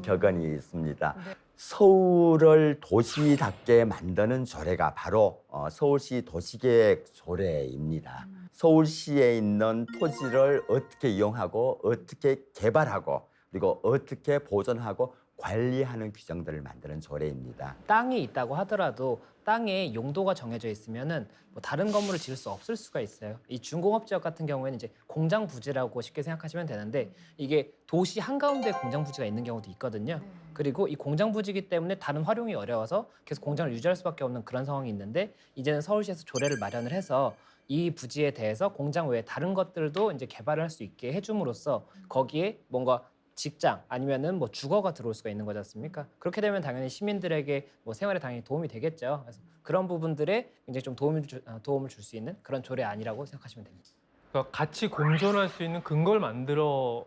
격언이 있습니다. 서울을 도시답게 만드는 조례가 바로 서울시 도시계획 조례입니다. 서울시에 있는 토지를 어떻게 이용하고 어떻게 개발하고 그리고 어떻게 보존하고 관리하는 규정들을 만드는 조례입니다. 땅이 있다고 하더라도 땅에 용도가 정해져 있으면은 뭐 다른 건물을 지을 수 없을 수가 있어요. 이 중공업 지역 같은 경우에는 이제 공장 부지라고 쉽게 생각하시면 되는데 이게 도시 한가운데 공장 부지가 있는 경우도 있거든요. 그리고 이 공장 부지이기 때문에 다른 활용이 어려워서 계속 공장을 유지할 수밖에 없는 그런 상황이 있는데 이제는 서울시에서 조례를 마련을 해서 이 부지에 대해서 공장 외에 다른 것들도 이제 개발을 할 수 있게 해줌으로써 거기에 뭔가 직장 아니면은 뭐 주거가 들어올 수가 있는 거지 않습니까? 그렇게 되면 당연히 시민들에게 뭐 생활에 당연히 도움이 되겠죠. 그래서 그런 부분들에 굉장히 좀 도움을 줄 수 있는 그런 조례안이라고 생각하시면 됩니다. 그러니까 같이 공존할 수 있는 근거를 만들어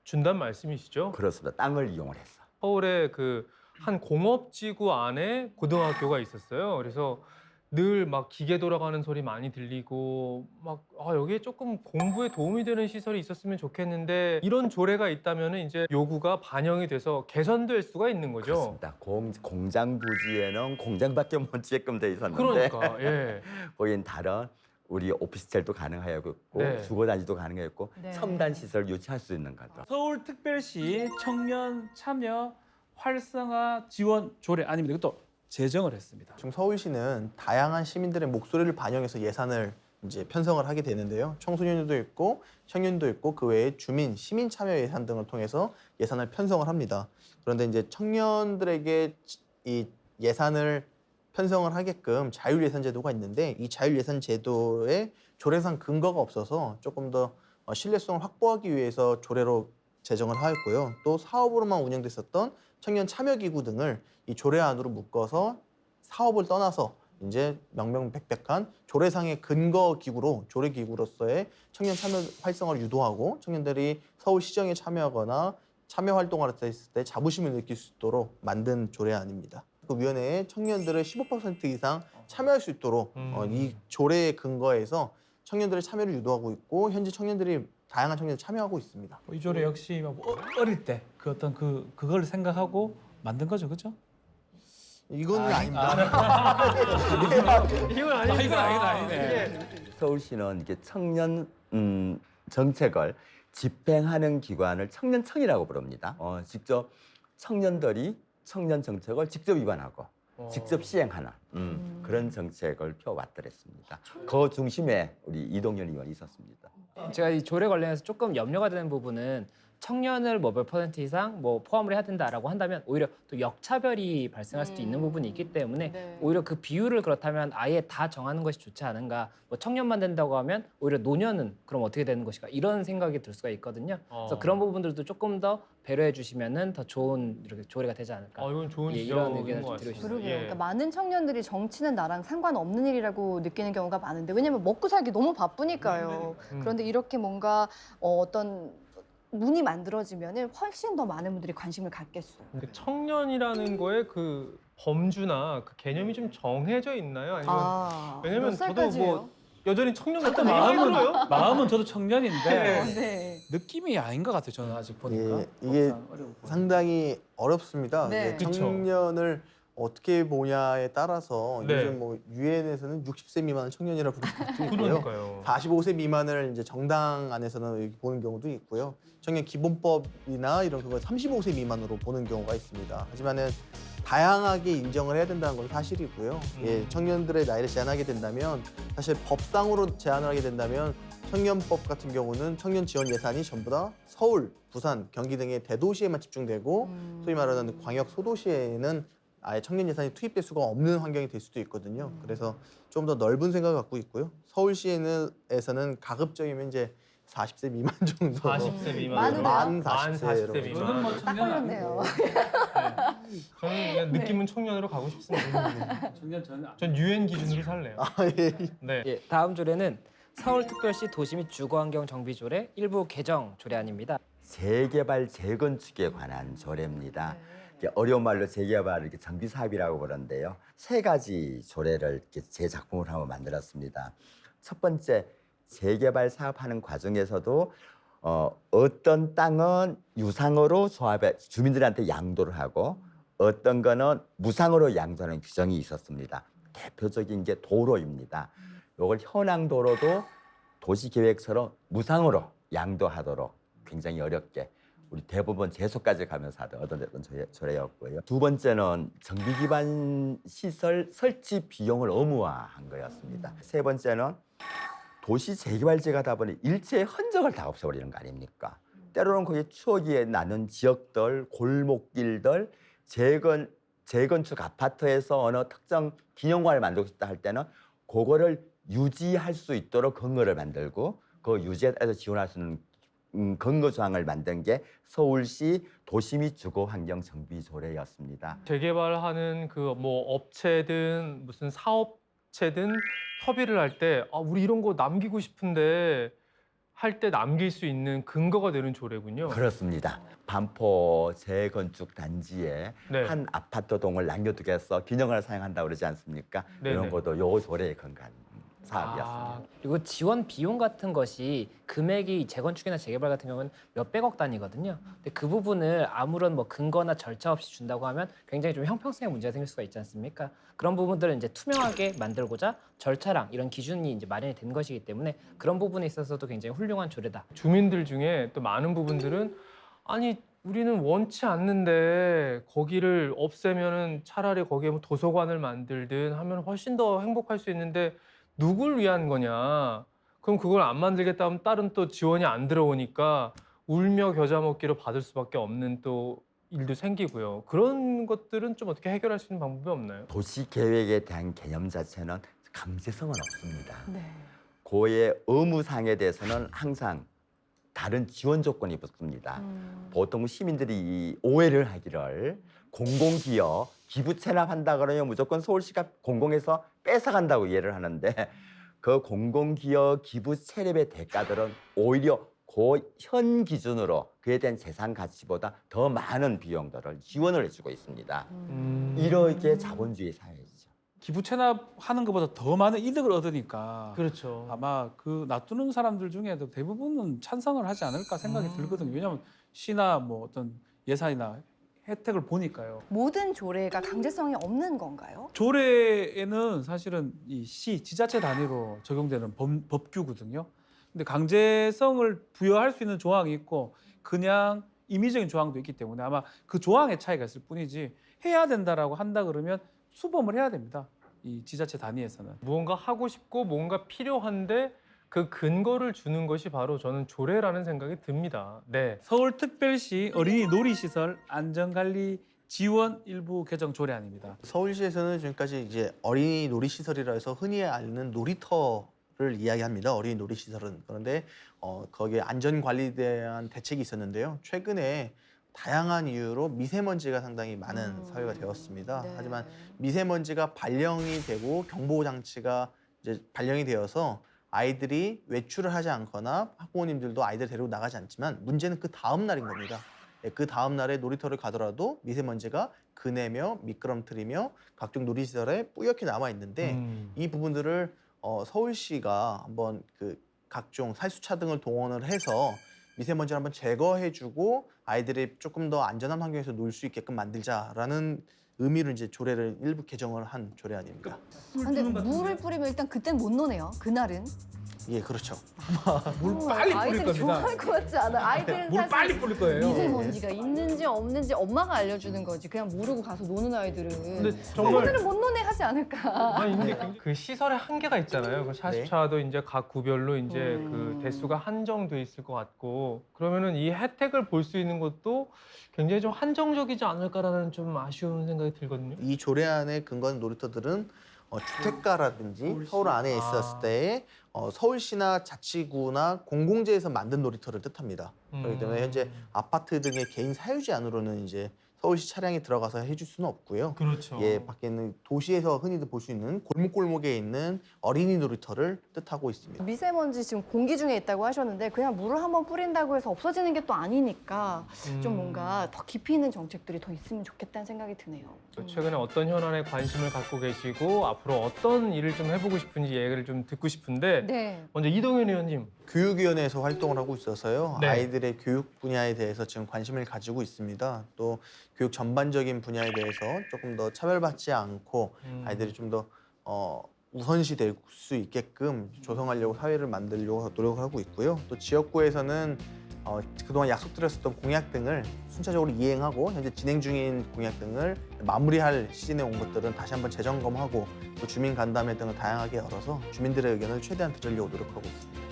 준다는 말씀이시죠? 그렇습니다. 땅을 이용을 해서. 서울에 그 한 공업지구 안에 고등학교가 있었어요. 그래서 늘 막 기계 돌아가는 소리 많이 들리고 막 여기에 조금 공부에 도움이 되는 시설이 있었으면 좋겠는데 이런 조례가 있다면 이제 요구가 반영이 돼서 개선될 수가 있는 거죠. 그렇습니다. 공장 부지에는 공장밖에 못 지게끔 돼 있었는데 그러니까 예. 거긴 다른 우리 오피스텔도 가능하였고 네. 주거단지도 가능했고 네. 첨단 시설 유치할 수 있는 거죠. 서울특별시 청년 참여 활성화 지원 조례 아닙니다. 이것도 제정을 했습니다. 지금 서울시는 다양한 시민들의 목소리를 반영해서 예산을 이제 편성을 하게 되는데요. 청소년도 있고 청년도 있고 그 외에 주민, 시민 참여 예산 등을 통해서 예산을 편성을 합니다. 그런데 이제 청년들에게 이 예산을 편성을 하게끔 자율예산 제도가 있는데 이 자율예산 제도에 조례상 근거가 없어서 조금 더 신뢰성을 확보하기 위해서 조례로 제정을 하였고요. 또 사업으로만 운영됐었던 청년 참여기구 등을 이 조례 안으로 묶어서 사업을 떠나서 이제 명명백백한 조례상의 근거 기구로 조례 기구로서의 청년 참여 활성화를 유도하고 청년들이 서울 시정에 참여하거나 참여 활동을 했을 때 자부심을 느낄 수 있도록 만든 조례안입니다. 그 위원회에 청년들을 15% 이상 참여할 수 있도록 이 조례의 근거에서 청년들의 참여를 유도하고 있고 현재 청년들이 다양한 청년들이 참여하고 있습니다. 이 조례 역시 어릴 때 그 어떤 그걸 생각하고 만든 거죠, 그렇죠? 이거는 아닙니다. 이건 이건 아니네. 서울시는 이게 청년 정책을 집행하는 기관을 청년청이라고 부릅니다. 직접 청년들이 청년 정책을 직접 위반하고 직접 시행하는 그런 정책을 펴왔더랬습니다. 그 중심에 우리 이동연 의원이 있었습니다. 제가 이 조례 관련해서 조금 염려가 되는 부분은 청년을 뭐 몇 퍼센트 이상 뭐 포함을 해야 된다라고 한다면 오히려 또 역차별이 발생할 수도 있는 부분이 있기 때문에 네. 오히려 그 비율을 그렇다면 아예 다 정하는 것이 좋지 않은가. 뭐 청년만 된다고 하면 오히려 노년은 그럼 어떻게 되는 것인가 이런 생각이 들 수가 있거든요. 그래서 그런 부분들도 조금 더 배려해 주시면은 더 좋은 이렇게 조례가 되지 않을까. 이건 좋은 예, 이런 지적인 의견을 것 좀 드리고 같습니다. 싶습니다. 그러게요. 예. 그러니까 많은 청년들이 정치는 나랑 상관없는 일이라고 느끼는 경우가 많은데 왜냐면 먹고 살기 너무 바쁘니까요. 그런데 이렇게 뭔가 어떤 문이 만들어지면은 훨씬 더 많은 분들이 관심을 갖겠어요. 근데 청년이라는 거에 그 범주나 그 개념이 좀 정해져 있나요? 아니면 왜냐면 몇 저도 살까지예요? 뭐 여전히 청년 같은 마음은 마음으로요. 마음은 저도 청년인데 네. 느낌이 아닌 것 같아요. 저는 아직 보니까. 예, 이게 막상 어려울 것 상당히 어렵습니다. 네. 이게 그쵸. 청년을 어떻게 보냐에 따라서 네. 요즘 뭐 유엔에서는 60세 미만을 청년이라고 부르는 것도 있고요. 그러니까요. 45세 미만을 이제 정당 안에서는 이렇게 보는 경우도 있고요. 청년 기본법이나 이런 그거 35세 미만으로 보는 경우가 있습니다. 하지만은 다양하게 인정을 해야 된다는 건 사실이고요. 예, 청년들의 나이를 제한하게 된다면 사실 법상으로 제한을 하게 된다면 청년법 같은 경우는 청년 지원 예산이 전부 다 서울, 부산, 경기 등의 대도시에만 집중되고 소위 말하는 광역 소도시에는 아예 청년 예산이 투입될 수가 없는 환경이 될 수도 있거든요. 그래서 좀 더 넓은 생각을 갖고 있고요. 서울시에서는 가급적이면 이제 40세 미만 정도. 40세 미만. 만으로요? 만 40세 미만. 저는 뭐 딱 청년 걸렸네요. 저는 그냥 느낌은 청년으로 가고 싶습니다. 아니고 청년 저는 전 유엔 기준으로 살래요. 예. 네. 예, 다음 조례는 서울특별시 도시 및 주거환경 정비조례 일부 개정 조례안입니다. 재개발 재건축에 관한 조례입니다. 이렇게 어려운 말로 재개발 이렇게 정비 사업이라고 부르는데요. 세 가지 조례를 이렇게 제 작품을 한번 만들었습니다. 첫 번째, 재개발 사업하는 과정에서도 어떤 땅은 유상으로 조합에 주민들한테 양도를 하고 어떤 거는 무상으로 양도하는 규정이 있었습니다. 대표적인 게 도로입니다. 이걸 현황 도로도 도시계획서로 무상으로 양도하도록 굉장히 어렵게 우리 대법원 제소까지 가면서 얻어냈던 조례였고요. 두 번째는 정비 기반 시설 설치 비용을 의무화한 거였습니다. 세 번째는 도시 재개발제가 하다 보니 일체의 흔적을 다 없애버리는 거 아닙니까? 때로는 거기 추억이 나는 지역들, 골목길들, 재건축 아파트에서 어느 특정 기념관을 만들고 싶다 할 때는 그거를 유지할 수 있도록 근거를 만들고 그 유지에 따라서 지원할 수 있는 근거 조항을 만든 게 서울시 도시 및 주거 환경 정비 조례였습니다. 재개발하는 그 뭐 업체든 무슨 사업체든 협의를 할 때 우리 이런 거 남기고 싶은데 할 때 남길 수 있는 근거가 되는 조례군요. 그렇습니다. 반포 재건축 단지에 네. 한 아파트 동을 남겨두게 해서 균형을 사용한다고 그러지 않습니까? 네네. 이런 것도 요 조례에 근거한 사업이었습니다. 그리고 지원 비용 같은 것이 금액이 재건축이나 재개발 같은 경우는 몇백억 단위거든요. 근데 그 부분을 아무런 뭐 근거나 절차 없이 준다고 하면 굉장히 좀 형평성에 문제가 생길 수가 있지 않습니까? 그런 부분들을 이제 투명하게 만들고자 절차랑 이런 기준이 이제 마련이 된 것이기 때문에 그런 부분에 있어서도 굉장히 훌륭한 조례다. 주민들 중에 또 많은 부분들은 아니 우리는 원치 않는데 거기를 없애면은 차라리 거기에 뭐 도서관을 만들든 하면 훨씬 더 행복할 수 있는데 누굴 위한 거냐? 그럼 그걸 안 만들겠다 하면 다른 또 지원이 안 들어오니까 울며 겨자 먹기로 받을 수밖에 없는 또 일도 생기고요. 그런 것들은 좀 어떻게 해결할 수 있는 방법이 없나요? 도시 계획에 대한 개념 자체는 강제성은 없습니다. 네. 고의 의무사항에 대해서는 항상 다른 지원 조건이 붙습니다. 보통 시민들이 이 오해를 하기를 공공기업 기부 체납한다 그러면 무조건 서울시가 공공에서 뺏어간다고 이해를 하는데 그 공공기업 기부 체납의 대가들은 오히려 그 현 기준으로 그에 대한 재산 가치보다 더 많은 비용들을 지원을 해주고 있습니다. 이렇게 자본주의 사회죠. 기부 체납하는 것보다 더 많은 이득을 얻으니까 그렇죠. 아마 그 놔두는 사람들 중에도 대부분은 찬성을 하지 않을까 생각이 들거든요. 왜냐하면 시나 뭐 어떤 예산이나 혜택을 보니까요. 모든 조례가 강제성이 없는 건가요? 조례에는 사실은 이 시, 지자체 단위로 적용되는 법규거든요. 근데 강제성을 부여할 수 있는 조항이 있고 그냥 임의적인 조항도 있기 때문에 아마 그 조항의 차이가 있을 뿐이지 해야 된다라고 한다 그러면 수범을 해야 됩니다. 이 지자체 단위에서는. 무언가 하고 싶고 뭔가 필요한데 그 근거를 주는 것이 바로 저는 조례라는 생각이 듭니다. 네. 서울특별시 어린이 놀이시설 안전관리 지원 일부 개정 조례안입니다. 서울시에서는 지금까지 이제 어린이 놀이시설이라 해서 흔히 아는 놀이터를 이야기합니다. 어린이 놀이시설은. 그런데 거기에 안전관리에 대한 대책이 있었는데요. 최근에 다양한 이유로 미세먼지가 상당히 많은 사회가 되었습니다. 네. 하지만 미세먼지가 발령이 되고 경보 장치가 이제 발령이 되어서 아이들이 외출을 하지 않거나 학부모님들도 아이들 데리고 나가지 않지만 문제는 그 다음 날인 겁니다. 그 다음 날에 놀이터를 가더라도 미세먼지가 그네며 미끄럼틀이며 각종 놀이시설에 뿌옇게 남아 있는데 이 부분들을 서울시가 한번 그 각종 살수차 등을 동원을 해서 미세먼지를 한번 제거해주고 아이들이 조금 더 안전한 환경에서 놀 수 있게끔 만들자라는 의미로 이제 조례를 일부 개정을 한 조례안입니다. 근데 물을 뿌리면 일단 그땐 못 노네요. 그날은. 예, 그렇죠. 물 빨리 뿌릴 아이들이 겁니다. 좋아할 것 같지 않아. 아이들은 물 사실 빨리 뿌릴 거예요. 미세먼지가 있는지 없는지 엄마가 알려주는 거지. 그냥 모르고 가서 노는 아이들은. 근데 정말 오늘은 못 노네 하지 않을까. 아니 근데 그 시설의 한계가 있잖아요. 그 샤수차도 이제 각 구별로 이제 그 대수가 한정돼 있을 것 같고 그러면은 이 혜택을 볼 수 있는 것도 굉장히 좀 한정적이지 않을까라는 좀 아쉬운 생각이 들거든요. 이 조례안에 근거한 놀이터들은 주택가라든지 서울 안에 있었을 때 서울시나 자치구나 공공재에서 만든 놀이터를 뜻합니다. 그렇기 때문에 현재 아파트 등의 개인 사유지 안으로는 이제 서울시 차량이 들어가서 해줄 수는 없고요. 그렇죠. 예, 밖에 있는 도시에서 흔히들 볼 수 있는 골목골목에 있는 어린이 놀이터를 뜻하고 있습니다. 미세먼지 지금 공기 중에 있다고 하셨는데 그냥 물을 한번 뿌린다고 해서 없어지는 게 또 아니니까 좀 뭔가 더 깊이 있는 정책들이 더 있으면 좋겠다는 생각이 드네요. 최근에 어떤 현안에 관심을 갖고 계시고 앞으로 어떤 일을 좀 해보고 싶은지 얘기를 좀 듣고 싶은데 네. 먼저 이동현 의원님. 교육위원회에서 활동을 하고 있어서요. 네. 아이들의 교육 분야에 대해서 지금 관심을 가지고 있습니다. 또 교육 전반적인 분야에 대해서 조금 더 차별받지 않고 아이들이 좀 더 우선시 될 수 있게끔 조성하려고 사회를 만들려고 노력을 하고 있고요. 또 지역구에서는 그동안 약속드렸었던 공약 등을 순차적으로 이행하고 현재 진행 중인 공약 등을 마무리할 시즌에 온 것들은 다시 한번 재점검하고 또 주민 간담회 등을 다양하게 열어서 주민들의 의견을 최대한 들으려고 노력하고 있습니다.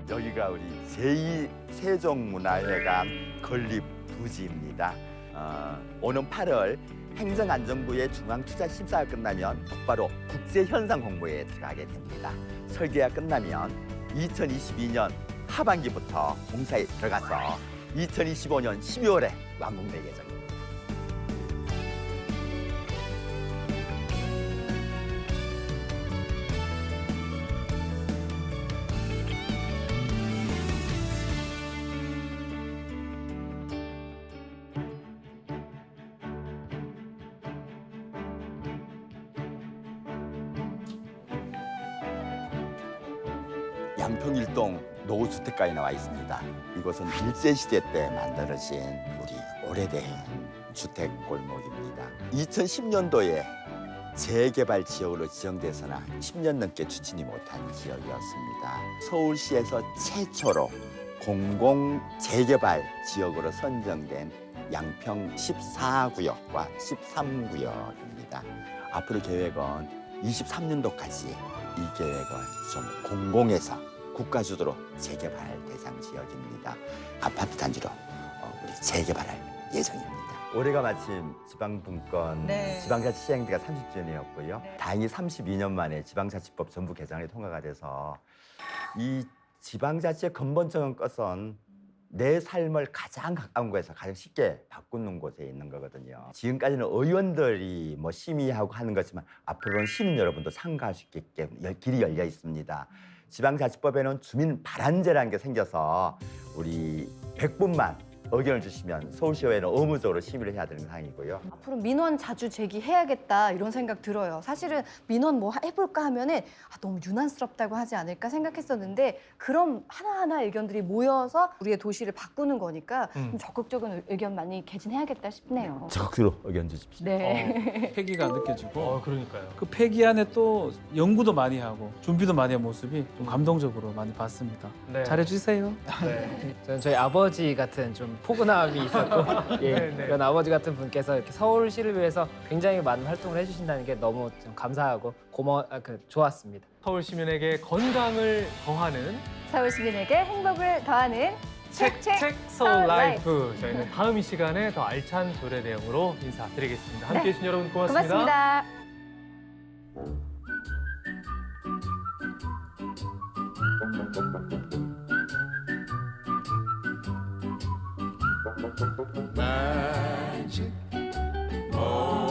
여기가 우리 제2 세종문화회관 건립 부지입니다. 오는 8월 행정안전부의 중앙투자심사가 끝나면 곧바로 국제현상 공모에 들어가게 됩니다. 설계가 끝나면 2022년 하반기부터 공사에 들어가서 2025년 12월에 완공될 예정입니다. 양평일동 노후주택가에 나와 있습니다. 이곳은 일제시대 때 만들어진 우리 오래된 주택골목입니다. 2010년도에 재개발 지역으로 지정돼서나 10년 넘게 추진이 못한 지역이었습니다. 서울시에서 최초로 공공 재개발 지역으로 선정된 양평 14구역과 13구역입니다. 앞으로 계획은 23년도까지 이 계획을 좀 공공에서 국가 주도로 재개발 대상 지역입니다. 아파트 단지로 우리 재개발할 예정입니다. 올해가 마침 지방분권 지방자치 시행대가 30주년이었고요. 다행히 32년 만에 지방자치법 전부 개정이 통과가 돼서 이 지방자치의 근본적인 것은 내 삶을 가장 가까운 곳에서 가장 쉽게 바꾸는 곳에 있는 거거든요. 지금까지는 의원들이 뭐 심의하고 하는 거지만 앞으로는 시민 여러분도 참가할 수 있게 길이 열려 있습니다. 지방자치법에는 주민 발안제라는 게 생겨서 우리 100분만 의견을 주시면 서울시의회는 의무적으로 심의를 해야 되는 사항이고요. 앞으로 민원 자주 제기해야겠다 이런 생각 들어요. 사실은 민원 뭐 해볼까 하면은 너무 유난스럽다고 하지 않을까 생각했었는데 그럼 하나하나 의견들이 모여서 우리의 도시를 바꾸는 거니까 좀 적극적인 의견 많이 개진해야겠다 싶네요. 적극적으로 의견 주십시오. 네. 폐기가 느껴지고 그러니까요. 그 폐기 안에 또 연구도 많이 하고 준비도 많이 한 모습이 좀 감동적으로 많이 봤습니다. 네. 잘해주세요. 네. 저는 저희 아버지 같은 좀 포근함이 있었고 예, 네, 네. 그런 아버지 같은 분께서 이렇게 서울시를 위해서 굉장히 많은 활동을 해주신다는 게 너무 좀 감사하고 좋았습니다. 서울 시민에게 건강을 더하는 서울 시민에게 행복을 더하는 책 서울 라이프. 저희는 다음 이 시간에 더 알찬 조례 내용으로 인사드리겠습니다. 함께해 주신 여러분 고맙습니다. 고맙습니다. magic moment.